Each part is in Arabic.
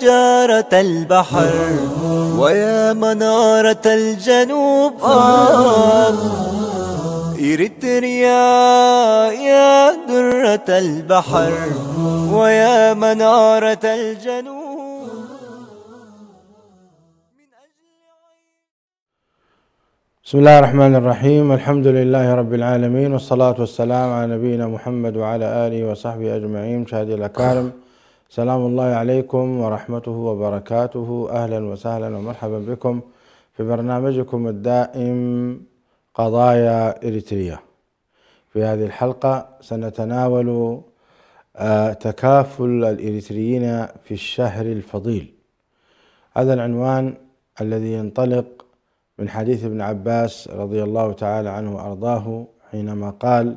جارة البحر ويا منارة الجنوب إريتريا يا درة البحر ويا منارة الجنوب. بسم الله الرحمن الرحيم. الحمد لله رب العالمين، والصلاة والسلام على نبينا محمد وعلى آله وصحبه أجمعين. مشاهدي الأكارم، سلام الله عليكم ورحمته وبركاته. أهلا وسهلا ومرحبا بكم في برنامجكم الدائم قضايا إريتريا. في هذه الحلقة سنتناول تكافل الإريتريين في الشهر الفضيل. هذا العنوان الذي ينطلق من حديث ابن عباس رضي الله تعالى عنه وأرضاه حينما قال: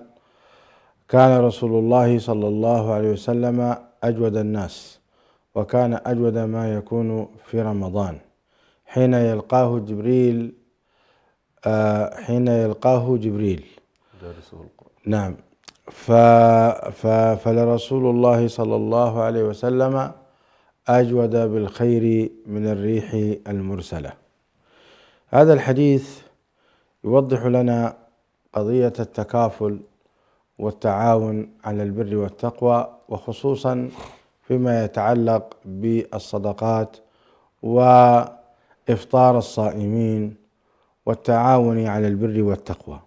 كان رسول الله صلى الله عليه وسلم أجود الناس، وكان أجود ما يكون في رمضان حين يلقاه جبريل نعم. فلرسول الله صلى الله عليه وسلم أجود بالخير من الريح المرسلة. هذا الحديث يوضح لنا قضية التكافل والتعاون على البر والتقوى، وخصوصا فيما يتعلق بالصدقات وإفطار الصائمين والتعاون على البر والتقوى.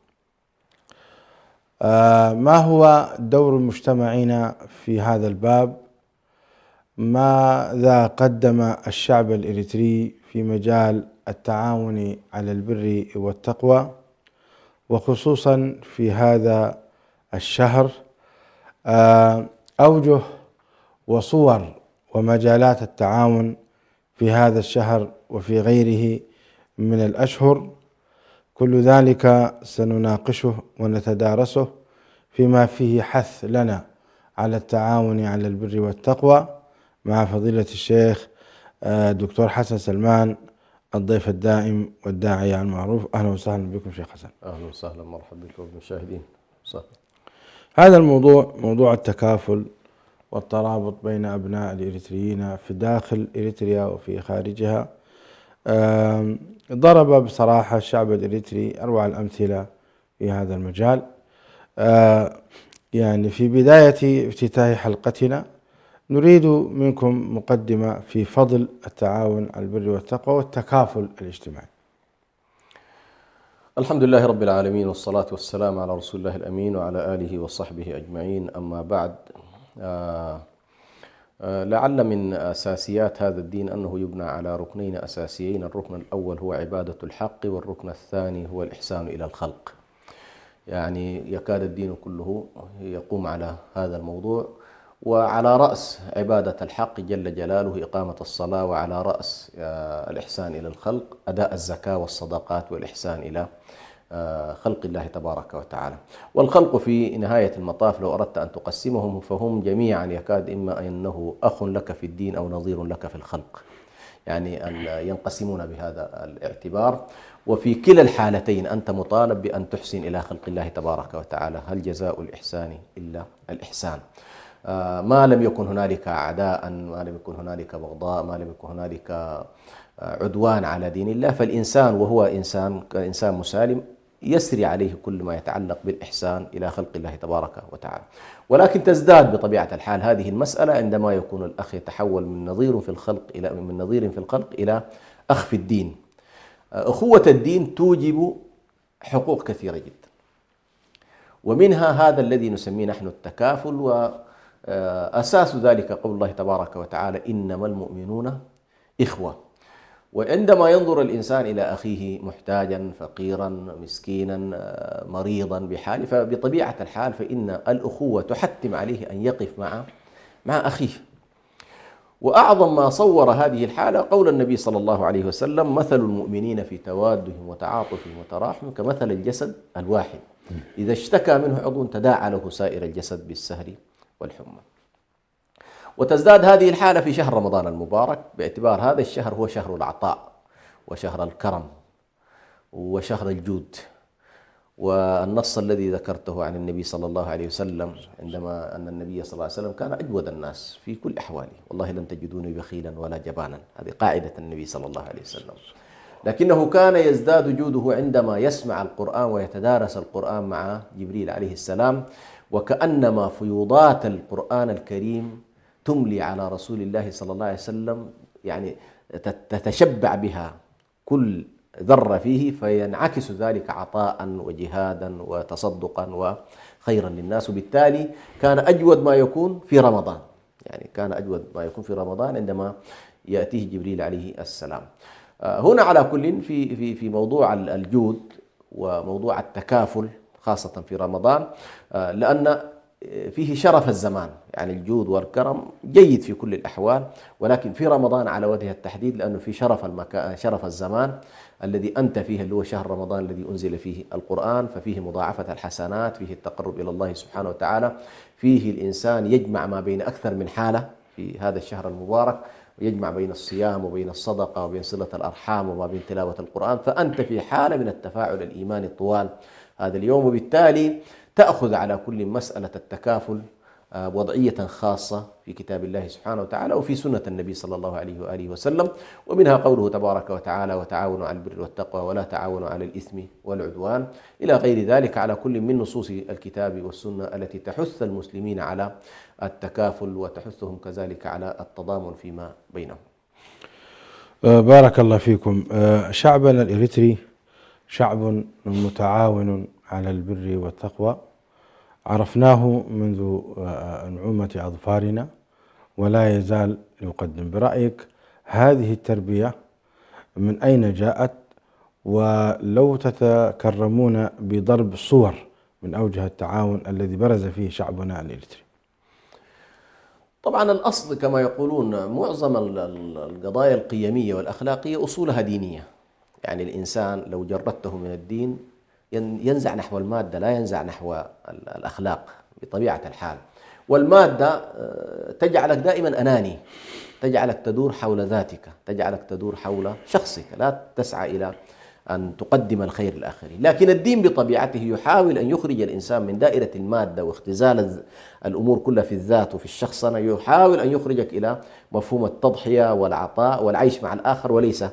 ما هو دور المجتمعين في هذا الباب؟ ماذا قدم الشعب الإريتري في مجال التعاون على البر والتقوى، وخصوصا في هذا الشهر؟ أوجه وصور ومجالات التعاون في هذا الشهر وفي غيره من الأشهر، كل ذلك سنناقشه ونتدارسه فيما فيه حث لنا على التعاون على البر والتقوى مع فضيلة الشيخ دكتور حسن سلمان، الضيف الدائم والداعية المعروف. أهلا وسهلا بكم شيخ حسن. أهلا وسهلا، مرحبا بكم المشاهدين. هذا الموضوع، موضوع التكافل والترابط بين أبناء الإريتريين في داخل إريتريا وفي خارجها، ضرب بصراحة الشعب الإريتري أروع الأمثلة في هذا المجال. يعني في بداية افتتاح حلقتنا نريد منكم مقدمة في فضل التعاون على البر والتقوى والتكافل الاجتماعي. الحمد لله رب العالمين، والصلاة والسلام على رسول الله الأمين وعلى آله وصحبه أجمعين. أما بعد، لعل من أساسيات هذا الدين أنه يبنى على ركنين أساسيين. الركن الأول هو عبادة الحق، والركن الثاني هو الإحسان إلى الخلق. يعني يكاد الدين كله يقوم على هذا الموضوع، وعلى رأس عبادة الحق جل جلاله إقامة الصلاة، وعلى رأس الإحسان إلى الخلق أداء الزكاة والصدقات والإحسان إلى خلق الله تبارك وتعالى. والخلق في نهاية المطاف لو أردت أن تقسمهم فهم جميعا يكاد إما أنه أخ لك في الدين أو نظير لك في الخلق، يعني ينقسمون بهذا الاعتبار. وفي كلا الحالتين أنت مطالب بأن تحسن إلى خلق الله تبارك وتعالى. هل جزاء الإحسان إلا الإحسان؟ ما لم يكن هنالك أعداء، ما لم يكن هنالك بغضاء، ما لم يكن هنالك عدوان على دين الله، فالإنسان وهو إنسان مسالم يسري عليه كل ما يتعلق بالإحسان إلى خلق الله تبارك وتعالى. ولكن تزداد بطبيعة الحال هذه المسألة عندما يكون الأخ يتحول من نظير في الخلق إلى أخ في الدين. أخوة الدين توجب حقوق كثيرة جدا، ومنها هذا الذي نسميه نحن التكافل. وأساس ذلك قول الله تبارك وتعالى: إنما المؤمنون إخوة. وعندما ينظر الإنسان إلى أخيه محتاجا فقيرا مسكينا مريضا بحال، فبطبيعة الحال فإن الأخوة تحتم عليه أن يقف مع أخيه. وأعظم ما صور هذه الحالة قول النبي صلى الله عليه وسلم: مثل المؤمنين في توادهم وتعاطفهم وتراحمهم كمثل الجسد الواحد، إذا اشتكى منه عضو تداعى له سائر الجسد بالسهر والحمى. وتزداد هذه الحالة في شهر رمضان المبارك، باعتبار هذا الشهر هو شهر العطاء وشهر الكرم وشهر الجود. والنص الذي ذكرته عن النبي صلى الله عليه وسلم عندما أن النبي صلى الله عليه وسلم كان أجود الناس في كل أحواله، والله لن تجدوني بخيلا ولا جبانا، هذه قاعدة النبي صلى الله عليه وسلم. لكنه كان يزداد جوده عندما يسمع القرآن ويتدارس القرآن مع جبريل عليه السلام، وكأنما فيوضات القرآن الكريم تملي على رسول الله صلى الله عليه وسلم، يعني تتشبع بها كل ذرة فيه، فينعكس ذلك عطاء وجهادا وتصدقا وخيرا للناس. وبالتالي كان أجود ما يكون في رمضان، يعني كان أجود ما يكون في رمضان عندما يأتيه جبريل عليه السلام. هنا على كل في موضوع الجود وموضوع التكافل خاصة في رمضان، لأن فيه شرف الزمان، يعني الجود والكرم جيد في كل الأحوال، ولكن في رمضان على وجه التحديد لأنه في شرف الزمان الذي أنت فيه، اللي هو شهر رمضان الذي أنزل فيه القرآن، ففيه مضاعفة الحسنات، فيه التقرب إلى الله سبحانه وتعالى، فيه الإنسان يجمع ما بين أكثر من حالة في هذا الشهر المبارك، ويجمع بين الصيام وبين الصدقة وبين صلة الأرحام وما بين تلاوة القرآن، فأنت في حالة من التفاعل الإيماني طوال هذا اليوم. وبالتالي تأخذ على كل مسألة التكافل وضعية خاصة في كتاب الله سبحانه وتعالى وفي سنة النبي صلى الله عليه وآله وسلم، ومنها قوله تبارك وتعالى: وتعاونوا على البر والتقوى ولا تعاونوا على الإثم والعدوان، إلى غير ذلك على كل من نصوص الكتاب والسنة التي تحث المسلمين على التكافل وتحثهم كذلك على التضامن فيما بينهم. بارك الله فيكم. شعبنا الإريتري شعب متعاون على البر والتقوى، عرفناه منذ نعومة أظفارنا ولا يزال يقدم. برأيك هذه التربية من أين جاءت؟ ولو تتكرمون بضرب صور من أوجه التعاون الذي برز فيه شعبنا الإريتري. طبعا الأصل كما يقولون معظم القضايا القيمية والأخلاقية أصولها دينية، يعني الإنسان لو جردته من الدين ينزع نحو المادة، لا ينزع نحو الأخلاق بطبيعة الحال. والمادة تجعلك دائما أناني، تجعلك تدور حول ذاتك، تجعلك تدور حول شخصك، لا تسعى إلى أن تقدم الخير للآخرين. لكن الدين بطبيعته يحاول أن يخرج الإنسان من دائرة المادة واختزال الأمور كلها في الذات وفي الشخصنة، يحاول أن يخرجك إلى مفهوم التضحية والعطاء والعيش مع الآخر وليس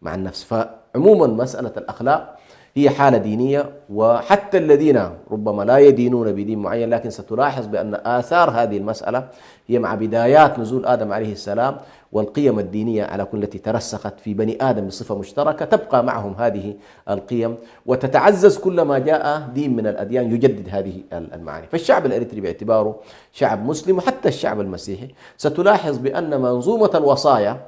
مع النفس. فعموما مسألة الأخلاق هي حالة دينية، وحتى الذين ربما لا يدينون بدين معين، لكن ستلاحظ بأن آثار هذه المسألة هي مع بدايات نزول آدم عليه السلام، والقيم الدينية على كل التي ترسخت في بني آدم بصفة مشتركة تبقى معهم هذه القيم، وتتعزز كلما جاء دين من الأديان يجدد هذه المعاني. فالشعب الإريتري باعتباره شعب مسلم، وحتى الشعب المسيحي، ستلاحظ بأن منظومة الوصايا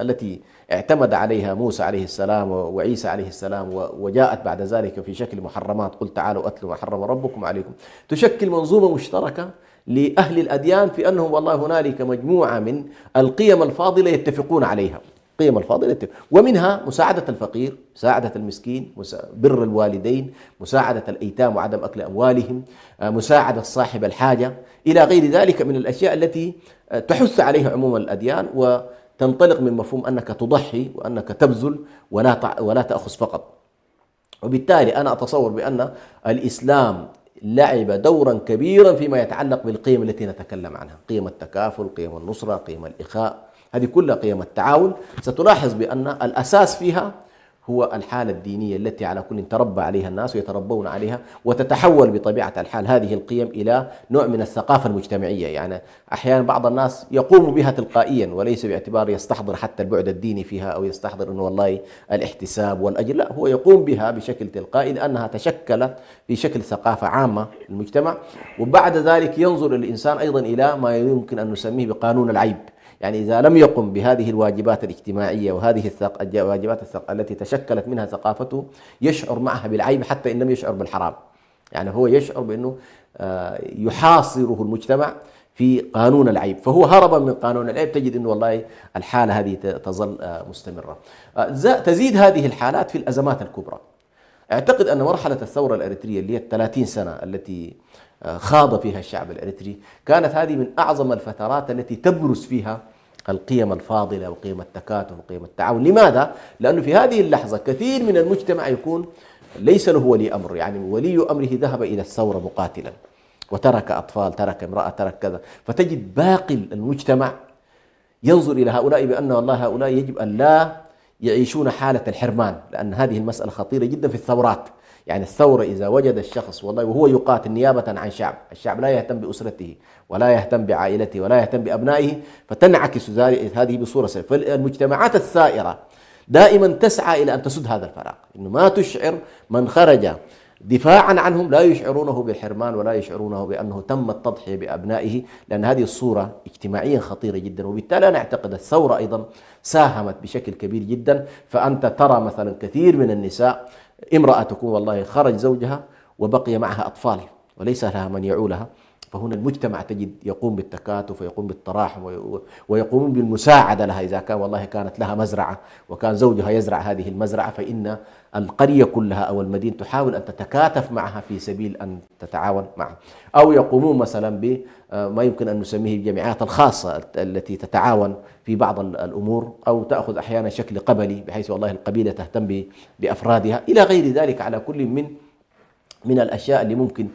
التي اعتمد عليها موسى عليه السلام وعيسى عليه السلام وجاءت بعد ذلك في شكل محرمات، قل تعالوا أتلوا ما حرم ربكم عليكم، تشكل منظومة مشتركة لأهل الأديان في أنهم والله هنالك مجموعة من القيم الفاضلة يتفقون عليها، قيم الفاضلة ومنها مساعدة الفقير، مساعدة المسكين، بر الوالدين، مساعدة الأيتام وعدم أكل أموالهم، مساعدة صاحب الحاجة، إلى غير ذلك من الأشياء التي تحث عليها عموم الأديان، وتنطلق من مفهوم أنك تضحي وأنك تبذل ولا تأخذ فقط. وبالتالي أنا أتصور بأن الإسلام لعب دورا كبيرا فيما يتعلق بالقيم التي نتكلم عنها، قيم التكافل، قيم النصرة، قيم الإخاء، هذه كلها قيم التعاون. ستلاحظ بأن الأساس فيها هو الحالة الدينية التي على كل تربى عليها الناس ويتربون عليها، وتتحول بطبيعة الحال هذه القيم إلى نوع من الثقافة المجتمعية. يعني أحيانا بعض الناس يقوم بها تلقائيا وليس باعتبار يستحضر حتى البعد الديني فيها أو يستحضر أنه والله الاحتساب والأجر، لا، هو يقوم بها بشكل تلقائي لأنها تشكلت في شكل ثقافة عامة للمجتمع. وبعد ذلك ينظر الإنسان أيضا إلى ما يمكن أن نسميه بقانون العيب، يعني إذا لم يقم بهذه الواجبات الاجتماعية وهذه الواجبات التي تشكلت منها ثقافته، يشعر معها بالعيب حتى إن لم يشعر بالحرام. يعني هو يشعر بأنه يحاصره المجتمع في قانون العيب، فهو هربا من قانون العيب تجد أنه والله الحالة هذه تظل مستمرة. تزيد هذه الحالات في الأزمات الكبرى. أعتقد أن مرحلة الثورة الإريترية اللي هي 30 سنة التي خاض فيها الشعب الإريتري كانت هذه من أعظم الفترات التي تبرز فيها القيم الفاضلة وقيم التكاتف وقيم التعاون. لماذا؟ لأنه في هذه اللحظة كثير من المجتمع يكون ليس له ولي أمر، يعني ولي أمره ذهب إلى الثورة مقاتلا وترك أطفال، ترك امرأة، ترك كذا، فتجد باقي المجتمع ينظر إلى هؤلاء بأن والله هؤلاء يجب أن لا يعيشون حالة الحرمان، لأن هذه المسألة خطيرة جدا في الثورات. يعني الثورة إذا وجد الشخص والله وهو يقاتل نيابة عن شعب، الشعب لا يهتم بأسرته ولا يهتم بعائلته ولا يهتم بأبنائه، فتنعكس هذه بصورة سلبية. فالمجتمعات الثائرة دائما تسعى إلى أن تسد هذا الفراغ، إنه ما تشعر من خرج دفاعا عنهم، لا يشعرونه بالحرمان ولا يشعرونه بأنه تم التضحية بأبنائه، لأن هذه الصورة اجتماعيا خطيرة جدا. وبالتالي أنا أعتقد الثورة أيضا ساهمت بشكل كبير جدا. فأنت ترى مثلا كثير من النساء، امرأة تكون والله خرج زوجها وبقي معها أطفال وليس لها من يعولها، فهنا المجتمع تجد يقوم بالتكاتف ويقوم بالتراحم ويقوم بالمساعدة لها. إذا كان والله كانت لها مزرعة وكان زوجها يزرع هذه المزرعة، فإن القرية كلها أو المدينة تحاول أن تتكاتف معها في سبيل أن تتعاون معها. أو يقومون مثلا بما يمكن أن نسميه الجمعيات الخاصة التي تتعاون في بعض الأمور، أو تأخذ أحيانا شكل قبلي بحيث والله القبيلة تهتم بأفرادها إلى غير ذلك، على كل من الأشياء اللي ممكن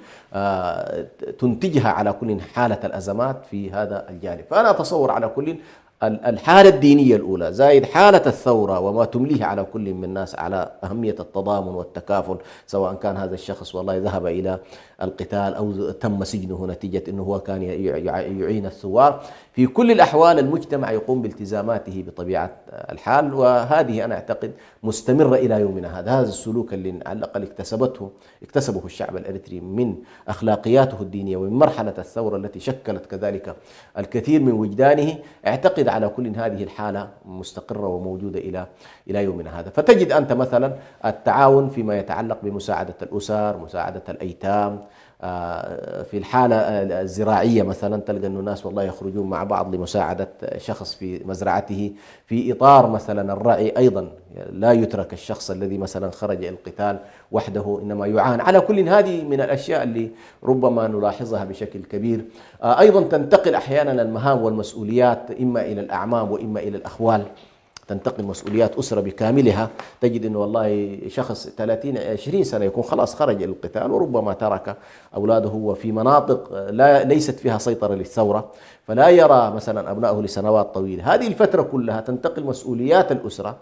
تنتجها على كل حالة الأزمات في هذا الجانب. فأنا أتصور على كل الحالة الدينية الأولى زائد حالة الثورة وما تمليه على كل من الناس على أهمية التضامن والتكافل، سواء كان هذا الشخص والله ذهب إلى القتال أو تم سجنه نتيجة أنه هو كان يعين الثوار. في كل الأحوال المجتمع يقوم بالتزاماته بطبيعة الحال، وهذه أنا أعتقد مستمرة إلى يومنا هذا السلوك اللي على الأقل اكتسبه الشعب الإريتري من أخلاقياته الدينية ومن مرحلة الثورة التي شكلت كذلك الكثير من وجدانه. أعتقد على كل هذه الحالة مستقرة وموجودة إلى يومنا هذا. فتجد أنت مثلا التعاون فيما يتعلق بمساعدة الأسر، مساعدة الأيتام، في الحالة الزراعية مثلا تلقى أن الناس والله يخرجون مع بعض لمساعدة شخص في مزرعته. في إطار مثلا الرعي أيضا لا يترك الشخص الذي مثلا خرج القتال وحده، إنما يعان. على كل هذه من الأشياء اللي ربما نلاحظها بشكل كبير. أيضا تنتقل أحيانا المهام والمسؤوليات إما إلى الأعمام وإما إلى الأخوال، تنتقل مسؤوليات أسرة بكاملها. تجد أنه والله شخص 30-20 سنة يكون خلاص خرج إلى القتال وربما ترك أولاده وفي مناطق ليست فيها سيطرة للثورة، فلا يرى مثلا أبنائه لسنوات طويلة. هذه الفترة كلها تنتقل مسؤوليات الأسرة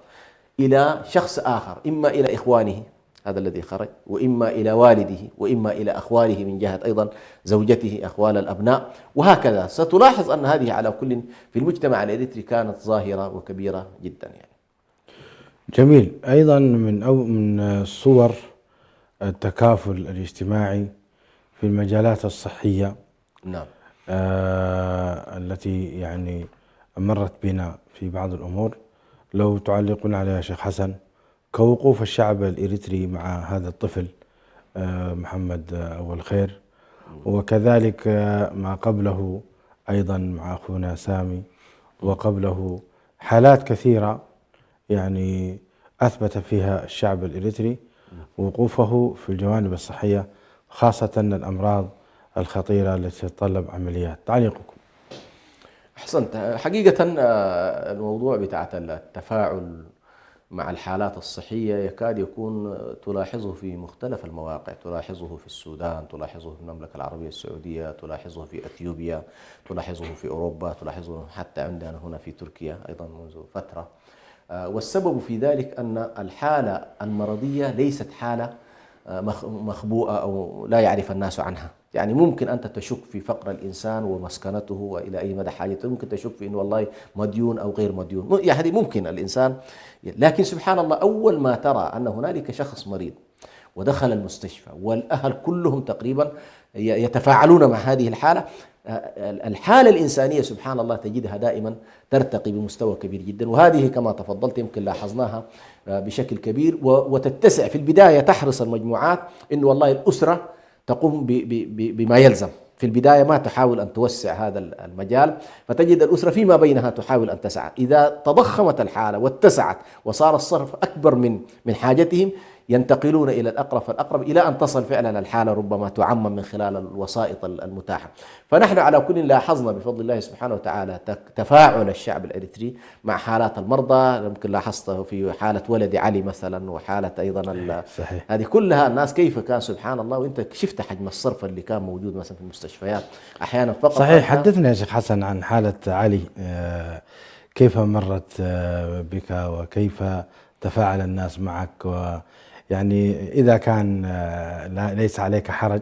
إلى شخص آخر، إما إلى إخوانه هذا الذي خرج، وإما إلى والده، وإما إلى أخواله من جهة أيضا زوجته، أخوال الأبناء، وهكذا. ستلاحظ أن هذه على كل في المجتمع الإريتري كانت ظاهرة وكبيرة جدا يعني. جميل. أيضا من صور التكافل الاجتماعي في المجالات الصحية، نعم، التي يعني مرت بنا في بعض الأمور، لو تعلقون عليها شيخ حسن، كوقوف الشعب الإريتري مع هذا الطفل محمد أول خير، وكذلك ما قبله أيضا مع أخونا سامي، وقبله حالات كثيرة يعني أثبت فيها الشعب الإريتري وقوفه في الجوانب الصحية، خاصة الأمراض الخطيرة التي تتطلب عمليات. تعليقكم؟ أحسنت. حقيقة الموضوع بتاعت التفاعل مع الحالات الصحية يكاد يكون تلاحظه في مختلف المواقع، تلاحظه في السودان، تلاحظه في المملكة العربية السعودية، تلاحظه في أثيوبيا، تلاحظه في أوروبا، تلاحظه حتى عندنا هنا في تركيا أيضا منذ فترة. والسبب في ذلك أن الحالة المرضية ليست حالة مخبوءة أو لا يعرف الناس عنها. يعني ممكن أنت تشك في فقر الإنسان ومسكنته وإلى أي مدى حاجته، ممكن تشك في أنه والله مديون أو غير مديون، يعني ممكن الإنسان. لكن سبحان الله أول ما ترى أن هنالك شخص مريض ودخل المستشفى والأهل كلهم تقريبا يتفاعلون مع هذه الحالة، الحالة الإنسانية سبحان الله تجدها دائما ترتقي بمستوى كبير جدا. وهذه كما تفضلت يمكن لاحظناها بشكل كبير وتتسع. في البداية تحرص المجموعات أنه والله الأسرة تقوم بما يلزم. في البداية ما تحاول أن توسع هذا المجال، فتجد الأسرة فيما بينها تحاول أن تسعى. إذا تضخمت الحالة واتسعت وصار الصرف أكبر من حاجتهم، ينتقلون إلى الأقرب فالأقرب إلى أن تصل فعلا الحالة ربما تعمم من خلال الوسائط المتاحة. فنحن على كل لاحظنا بفضل الله سبحانه وتعالى تفاعل الشعب الإريتري مع حالات المرضى. يمكن لاحظته في حالة ولد علي مثلا، وحالة أيضا صحيح. هذه كلها الناس كيف كان سبحان الله. وأنت شفت حجم الصرف اللي كان موجود مثلا في المستشفيات أحيانا فقط. صحيح. حدثنا يا شيخ حسن عن حالة علي، كيف مرت بك وكيف تفاعل الناس معك، ويعني إذا كان ليس عليك حرج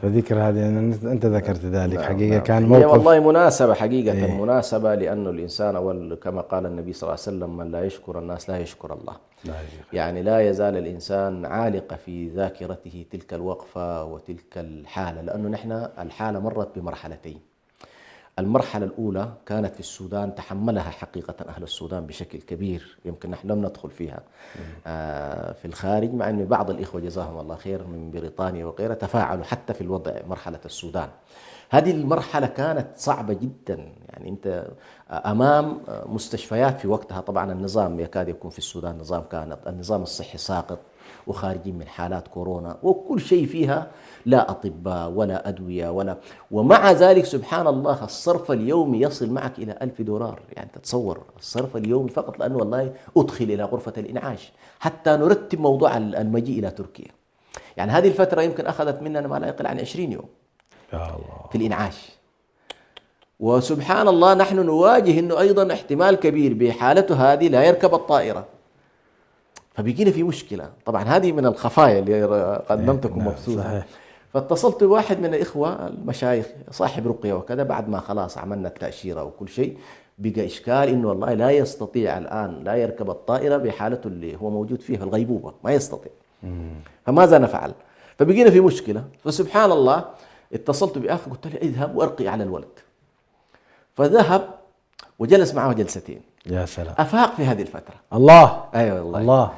فذكر هذه أنت ذكرت ذلك. حقيقة كان هي موقف والله مناسبة حقيقة مناسبة، لأنه الإنسان كما قال النبي صلى الله عليه وسلم: من لا يشكر الناس لا يشكر الله. يعني لا يزال الإنسان عالق في ذاكرته تلك الوقفة وتلك الحالة، لأنه نحن الحالة مرت بمرحلتين. المرحلة الأولى كانت في السودان، تحملها حقيقة أهل السودان بشكل كبير، يمكن نحن لم ندخل فيها في الخارج، مع أن بعض الإخوة جزاهم الله خير من بريطانيا وغيرها تفاعلوا حتى في الوضع مرحلة السودان. هذه المرحلة كانت صعبة جدا، يعني أنت أمام مستشفيات في وقتها. طبعا النظام يكاد يكون في السودان نظام، كان النظام الصحي ساقط وخارجين من حالات كورونا وكل شيء فيها، لا أطباء ولا أدوية ومع ذلك سبحان الله الصرف اليومي يصل معك إلى $1000. يعني تتصور الصرف اليومي فقط لأنه والله أدخل إلى غرفة الإنعاش حتى نرتب موضوع المجيء إلى تركيا. يعني هذه الفترة يمكن أخذت مننا ما لا يقل عن 20 يوم يا الله في الإنعاش. وسبحان الله نحن نواجه أنه أيضا احتمال كبير بحالته هذه لا يركب الطائرة، فبيجينا في مشكلة. طبعا هذه من الخفايا اللي قد لم تكن مبثوثة. فاتصلت بواحد من الإخوة المشايخ صاحب رقية وكذا، بعد ما خلاص عملنا التأشيرة وكل شيء، بقى إشكال إنه والله لا يستطيع الآن لا يركب الطائرة بحالته اللي هو موجود فيها الغيبوبة، ما يستطيع. فماذا نفعل؟ فبقينا في مشكلة. فسبحان الله اتصلت بأخ قلت له اذهب وأرقي على الولد. فذهب وجلس معه جلستين. يا سلام. أفاق في هذه الفترة. الله. أيوة والله. الله.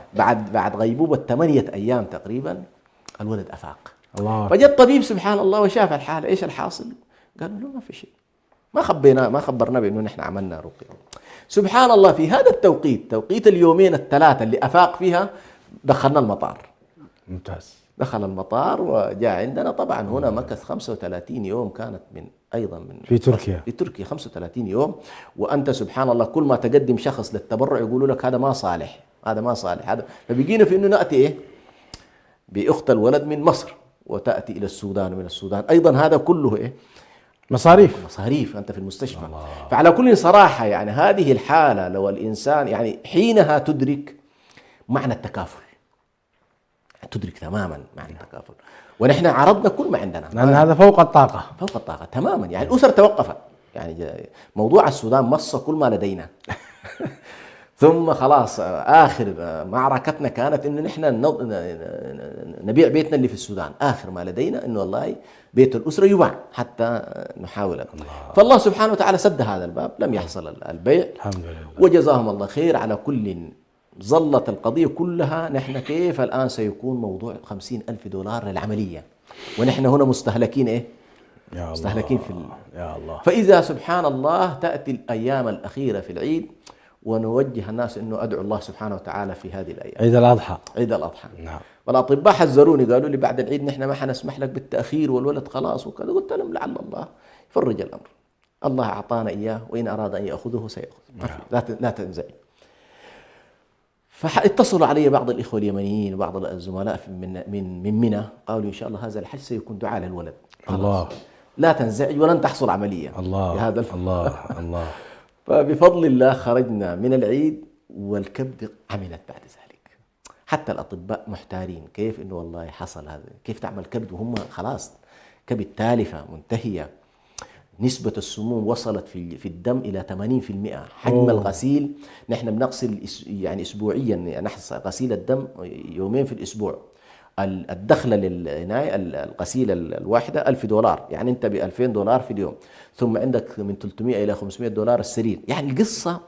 بعد غيبوبة 8 أيام تقريبا الولد أفاق. الله. فجاء الطبيب سبحان الله وشاف الحالة، إيش الحاصل؟ قال له ما في شيء، ما خبرنا بأنه نحن عملنا رقية. سبحان الله في هذا التوقيت، توقيت اليومين الثلاثة اللي أفاق فيها، دخلنا المطار. ممتاز. دخل المطار وجاء عندنا. طبعا هنا مكث 35 يوم، كانت أيضا من في تركيا. في تركيا 35 يوم. وأنت سبحان الله كل ما تقدم شخص للتبرع يقولوا لك هذا ما صالح، هذا ما صالح، هذا. فبيجينا في إنه نأتي بأخت الولد من مصر وتأتي إلى السودان، ومن السودان أيضا هذا كله مصاريف أنت في المستشفى. الله. فعلى كل صراحة يعني هذه الحالة لو الإنسان يعني حينها تدرك معنى التكافل، تدرك تماما معنى التكافل. ونحن عرضنا كل ما عندنا، لأن هذا فوق الطاقة تماما. يعني الأسر توقفت، يعني موضوع السودان مص كل ما لدينا. ثم خلاص آخر معركتنا كانت إنه نحن نبيع بيتنا اللي في السودان. آخر ما لدينا إنه والله بيت الأسرة يباع حتى نحاول. فالله سبحانه وتعالى سد هذا الباب، لم يحصل البيع الحمد لله، وجزاهم الله خير. على كل ظلت القضية كلها نحن كيف الآن سيكون موضوع $50,000 للعملية، ونحن هنا مستهلكين يا الله. مستهلكين يا الله. فإذا سبحان الله تأتي الأيام الأخيرة في العيد، ونوجه الناس انه ادعوا الله سبحانه وتعالى في هذه الايام. عيد الاضحى. عيد الاضحى. نعم. والاطباء حذروني قالوا لي بعد العيد نحن ما حنسمح لك بالتاخير والولد خلاص وكذا. قلت لهم لعل الله يفرج الامر، الله اعطانا اياه وان اراد ان ياخذه سياخذ. نعم. لا تنزعج. فاتصلوا علي بعض الاخوه اليمنيين وبعض الزملاء من منى، قالوا ان شاء الله هذا الحج سيكون دعاء للولد. الله. لا تنزعج ولن تحصل عمليه. الله. بهذا الله. فبفضل الله خرجنا من العيد والكبد عملت بعد ذلك. حتى الأطباء محتارين كيف إنه والله حصل هذا، كيف تعمل كبد وهم خلاص كبد تالفة منتهية، نسبة السموم وصلت في الدم إلى 80%. حجم الغسيل نحن بنغسل يعني أسبوعيا، نحصل غسيل الدم يومين في الأسبوع. الدخلة للعناية الغسيلة الواحدة $1000، يعني أنت $2000 في اليوم، ثم عندك من 300 إلى $500 السرير. يعني القصة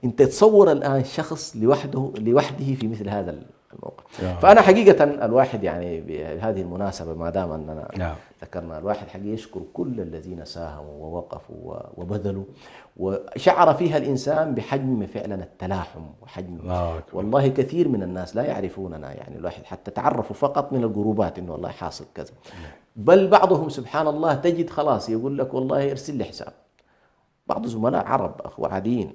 أنت تصور الآن شخص لوحده في مثل هذا الموقف. فأنا حقيقة الواحد يعني بهذه المناسبة ما دام أننا ذكرنا، الواحد حقيقة يشكر كل الذين ساهموا ووقفوا وبذلوا، وشعر فيها الإنسان بحجم فعلا التلاحم وحجم. والله كثير من الناس لا يعرفوننا، يعني الواحد حتى تعرفوا فقط من الجروبات إنه والله حاصل كذا، بل بعضهم سبحان الله تجد خلاص يقول لك والله ارسل لي حساب. بعض زملاء عرب أخوة عاديين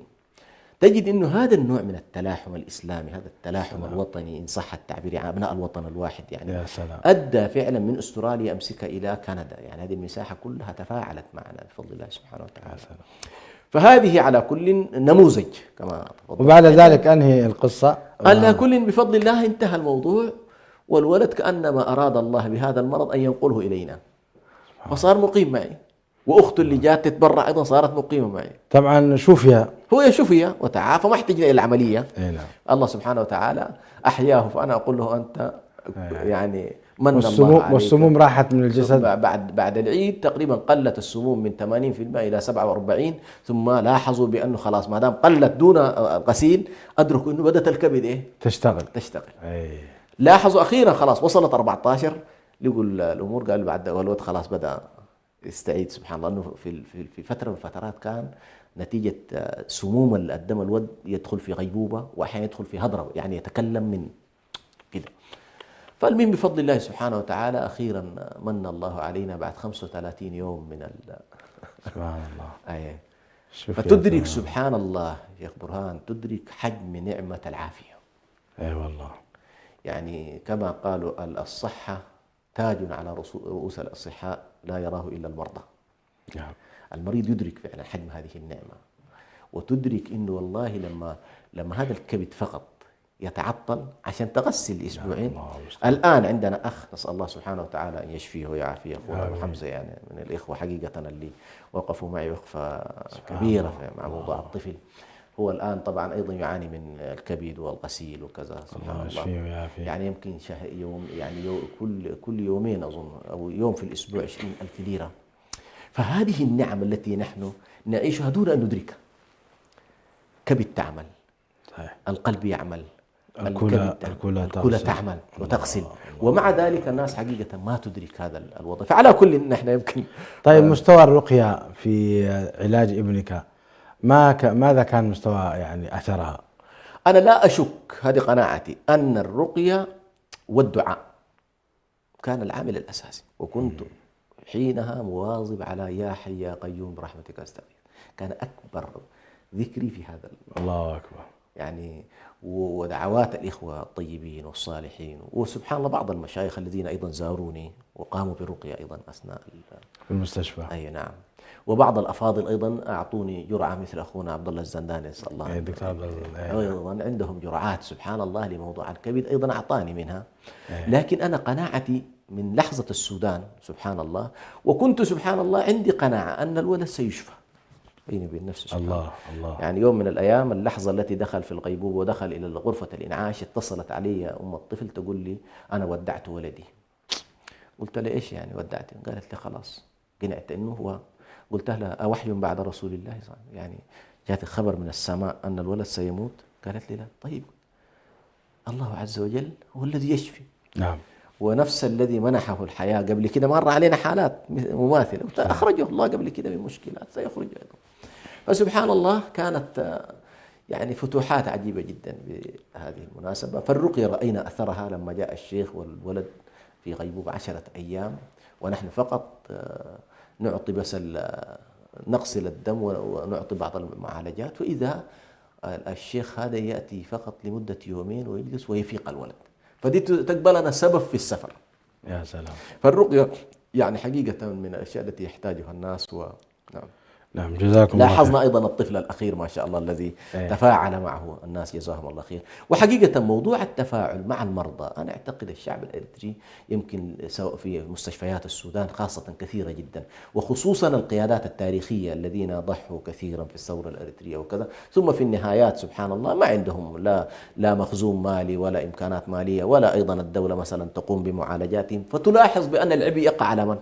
تجد إنه هذا النوع من التلاحم الإسلامي، هذا التلاحم الوطني إن صح التعبير، يعني أبناء الوطن الواحد يعني أدى فعلا من أستراليا أمسكها إلى كندا، يعني هذه المساحة كلها تفاعلت معنا بفضل الله سبحانه وتعالى. فهذه على كل نموذج كما تفضل. وبعد ذلك أنهي القصة على كل بفضل الله انتهى الموضوع، والولد كأنما أراد الله بهذا المرض أن ينقله إلينا، فصار مقيم معي، وأخته اللي جات تتبرع أيضا صارت مقيمة معي. طبعا هو شفي وتعافى، ما احتاج إلى العملية. نعم. الله سبحانه وتعالى أحياه، فأنا أقول له أنت يعني من الله عليك. والسموم راحت من الجسد بعد العيد تقريبا قلت السموم من 80% إلى 47، ثم لاحظوا بأنه خلاص ما دام قلت دون غسيل أدركوا أنه بدأت الكبد تشتغل. لاحظوا أخيرا خلاص وصلت 14، يقول الأمور قال بعد الولد خلاص بدأ يستعيد. سبحان الله أنه في فترة من الفترات كان نتيجة سموم الدم الود يدخل في غيبوبة، وأحيانا يدخل في هضرة، يعني يتكلم من كده. فالمهم بفضل الله سبحانه وتعالى أخيرا من الله علينا بعد 35 يوم من سبحان الله. فتدرك سبحان الله يا أخ برهان، تدرك حجم نعمة العافية. والله يعني كما قالوا الصحة تاج على رؤوس الأصحاء لا يراه إلا المرضى. المريض يدرك فعلا حجم هذه النعمة، وتدرك إنه والله لما هذا الكبد فقط يتعطل عشان تغسل أسبوعين. الآن عندنا أخ نسأل الله سبحانه وتعالى أن يشفيه ويعافيه، أخونا أبو حمزة، يعني من الإخوة حقيقة اللي وقفوا معي وقفة كبيرة مع موضوع الطفل. هو الآن طبعا أيضا يعاني من الكبد والغسيل وكذا. سبحان الله. يعني يمكن يوم، يعني كل يومين أظن أو يوم في الأسبوع 20,000 ليرة. فهذه النعم التي نحن نعيشها دون أن ندركها. كبد تعمل، القلب يعمل، الكلى تعمل وتغسل، ومع ذلك الناس حقيقة ما تدرك هذا الوضع. فعلى كل نحن يمكن. طيب مستوى الرقية في علاج ابنك ماذا كان مستوى يعني أثرها؟ أنا لا أشك، هذه قناعتي، أن الرقية والدعاء كان العامل الأساسي، وكنت حينها مواظب على يا حي يا قيوم برحمتك أستغيث. كان أكبر ذكري في هذا. الله أكبر. يعني ودعوات الإخوة الطيبين والصالحين، وسبحان الله بعض المشايخ الذين أيضا زاروني وقاموا بالرقية أيضا أثناء في المستشفى. أي نعم. وبعض الأفاضل أيضا أعطوني جرعة مثل أخونا عبد الله الزنداني نسأل الله. دكتور عبد الله أيضا عندهم جرعات سبحان الله لموضوع الكبد، أيضا أعطاني منها. لكن أنا قناعتي من لحظة السودان سبحان الله، وكنت سبحان الله عندي قناعة أن الولد سيشفى بيني وبين نفسي. الله. يعني يوم من الأيام اللحظة التي دخل في الغيبوبة ودخل إلى غرفة الإنعاش، اتصلت علي أم الطفل تقول لي أنا ودعت ولدي. قلت لها إيش يعني ودعت؟ قالت لي خلاص قنعت إنه هو. قلت لها أوحي بعد رسول الله صلى الله عليه وسلم، يعني جاءت خبر من السماء أن الولد سيموت؟ قالت لي لا. طيب الله عز وجل هو الذي يشفي. نعم. ونفس الذي منحه الحياة قبل كده مر علينا حالات مماثلة أخرجه الله قبل كده من مشكلات سيخرج أيضا. فسبحان الله كانت يعني فتوحات عجيبة جدا بهذه المناسبة. فالرقية رأينا أثرها لما جاء الشيخ والولد في غيبوبة 10 أيام، ونحن فقط نعطي بس نغسل الدم ونعطي بعض المعالجات، وإذا الشيخ هذا يأتي فقط لمدة يومين ويجلس ويفيق الولد. فدي تقبلنا سبب في السفر. يا سلام. فالرقية يعني حقيقة من الأشياء التي يحتاجها الناس. نعم جزاكم الله. لاحظنا أيضا الطفل الأخير ما شاء الله الذي تفاعل معه الناس جزاهم الله خير. وحقيقة موضوع التفاعل مع المرضى، أنا أعتقد الشعب الإريتري يمكن سواء في مستشفيات السودان خاصة كثيرة جدا، وخصوصا القيادات التاريخية الذين ضحوا كثيرا في الثورة الإريترية وكذا، ثم في النهايات سبحان الله ما عندهم لا مخزون مالي ولا إمكانات مالية، ولا أيضا الدولة مثلا تقوم بمعالجاتهم. فتلاحظ بأن العبء يقع على من؟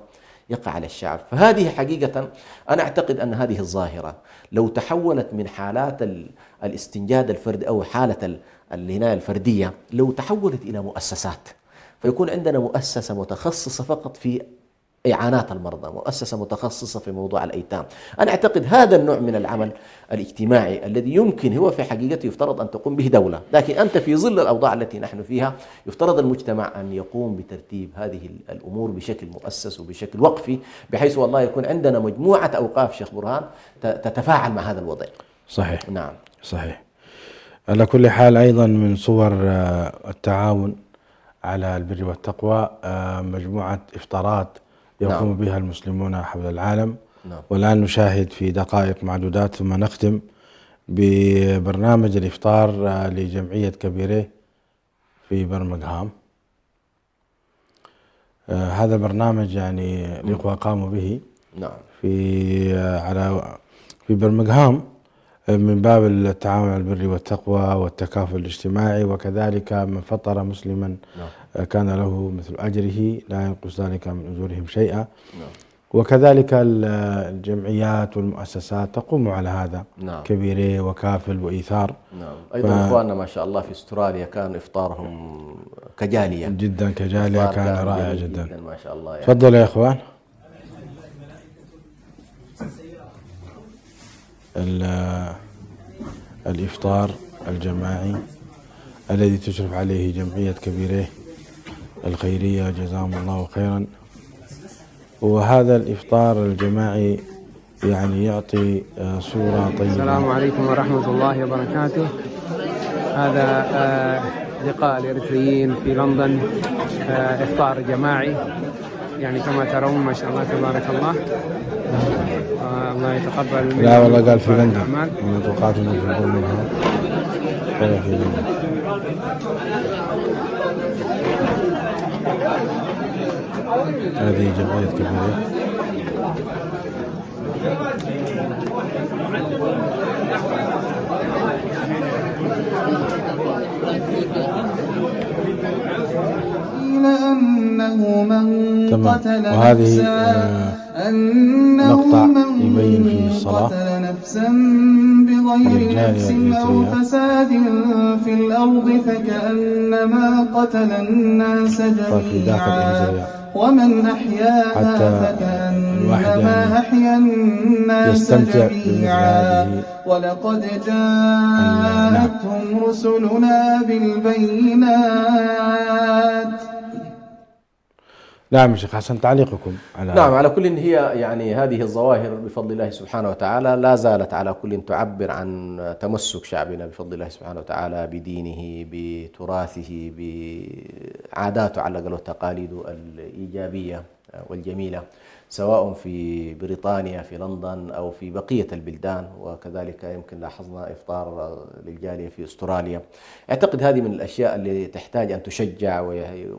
يقع على الشعب. فهذه حقيقة أنا أعتقد أن هذه الظاهرة لو تحولت من حالات الاستنجاد الفردي أو حالة العناية الفردية، لو تحولت إلى مؤسسات، فيكون عندنا مؤسسة متخصصة فقط في إعانات المرضى، مؤسسة متخصصة في موضوع الأيتام. أنا أعتقد هذا النوع من العمل الاجتماعي الذي يمكن هو في حقيقته يفترض أن تقوم به دولة، لكن أنت في ظل الأوضاع التي نحن فيها يفترض المجتمع أن يقوم بترتيب هذه الأمور بشكل مؤسس وبشكل وقفي، بحيث والله يكون عندنا مجموعة أوقاف شيخ برهان تتفاعل مع هذا الوضع. صحيح. نعم صحيح. على كل حال أيضا من صور التعاون على البر والتقوى مجموعة إفطارات يقوم بها المسلمون حول العالم. والآن نشاهد في دقائق معدودات ثم نختم ببرنامج الإفطار لجمعية كبيرة في برمنغهام. هذا البرنامج يعني الإخوة قاموا به في برمنغهام من باب التعاون على البر والتقوى والتكافل الاجتماعي، وكذلك من فطر مسلما كان له مثل أجره لا ينقص ذلك من أجورهم شيئا. وكذلك الجمعيات والمؤسسات تقوم على هذا. كبيرة وكافل وإيثار. أيضا إخواننا ما شاء الله في استراليا كان إفطارهم كجالية جدا، كجالية كان رائع جدا ما شاء الله يعني. تفضل يا إخوان. الإفطار الجماعي الذي تشرف عليه جمعية كبيرة الخيرية جزاهم الله خيرا، وهذا الإفطار الجماعي يعني يعطي صورة طيبة. السلام عليكم ورحمة الله وبركاته. هذا لقاء الإريتريين في لندن، إفطار جماعي يعني كما ترون ما شاء الله تبارك الله. الله يتقبل منا. لا والله قال في لندن، أنا توقعت أنه في برمنغهام. في لندن. هذه جمعية كبيرة. تمام. وهذه مقطع يبين فيه الصلاة للجالية أو فساد في الأرض فكأنما قتل الناس جميعا ومن أحياها فكأنما أحيا الناس جميعا ولقد جاءتهم رسلنا بالبينات. نعم شيخ حسن، تعليقكم على نعم. على كل هي يعني هذه الظواهر بفضل الله سبحانه وتعالى لا زالت على كل تعبر عن تمسك شعبنا بفضل الله سبحانه وتعالى بدينه، بتراثه، بعاداته على الأقل وتقاليده الإيجابية والجميلة، سواء في بريطانيا في لندن أو في بقية البلدان. وكذلك يمكن لاحظنا إفطار للجالية في أستراليا. أعتقد هذه من الأشياء اللي تحتاج أن تشجع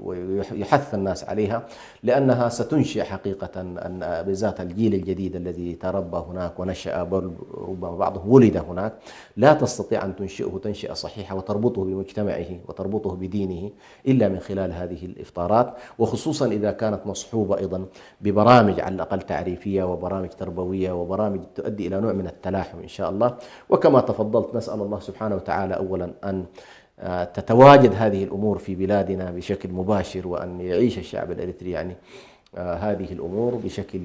ويحث الناس عليها، لأنها ستنشئ حقيقة أن بالذات الجيل الجديد الذي تربى هناك ونشأ، ربما بعضهم ولد هناك، لا تستطيع أن تنشئه تنشئة صحيحة وتربطه بمجتمعه وتربطه بدينه إلا من خلال هذه الإفطارات، وخصوصا إذا كانت مصحوبة أيضا ببرامج على الأقل تعريفية وبرامج تربوية وبرامج تؤدي إلى نوع من التلاحم إن شاء الله. وكما تفضلت نسأل الله سبحانه وتعالى أولا أن تتواجد هذه الأمور في بلادنا بشكل مباشر، وأن يعيش الشعب الإريتري يعني هذه الأمور بشكل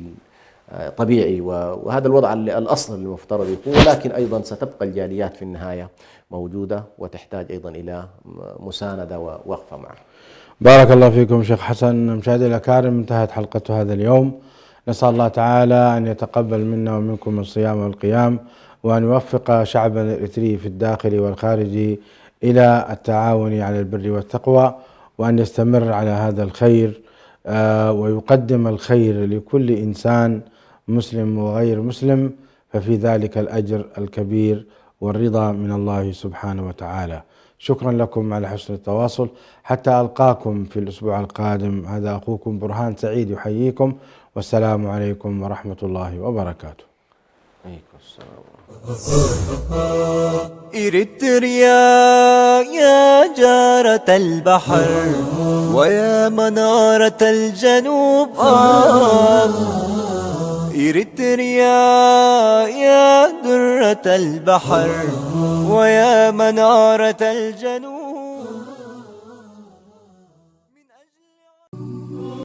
طبيعي، وهذا الوضع الأصل المفترض يكون. ولكن أيضا ستبقى الجاليات في النهاية موجودة وتحتاج أيضا إلى مساندة ووقفة معه. بارك الله فيكم شيخ حسن. مشاهدي الأكارم، انتهت حلقة هذا اليوم. نسأل الله تعالى أن يتقبل منا ومنكم الصيام والقيام، وأن يوفق شعبنا الإريتري في الداخل والخارج إلى التعاون على البر والتقوى، وأن يستمر على هذا الخير ويقدم الخير لكل إنسان مسلم وغير مسلم، ففي ذلك الأجر الكبير والرضا من الله سبحانه وتعالى. شكرا لكم على حسن التواصل. حتى ألقاكم في الأسبوع القادم، هذا أخوكم برهان سعيد يحييكم، والسلام عليكم ورحمة الله وبركاته. إريتريا يا جارة البحر ويا منارة الجنوب إريتريا يا درة البحر ويا منارة الجنوب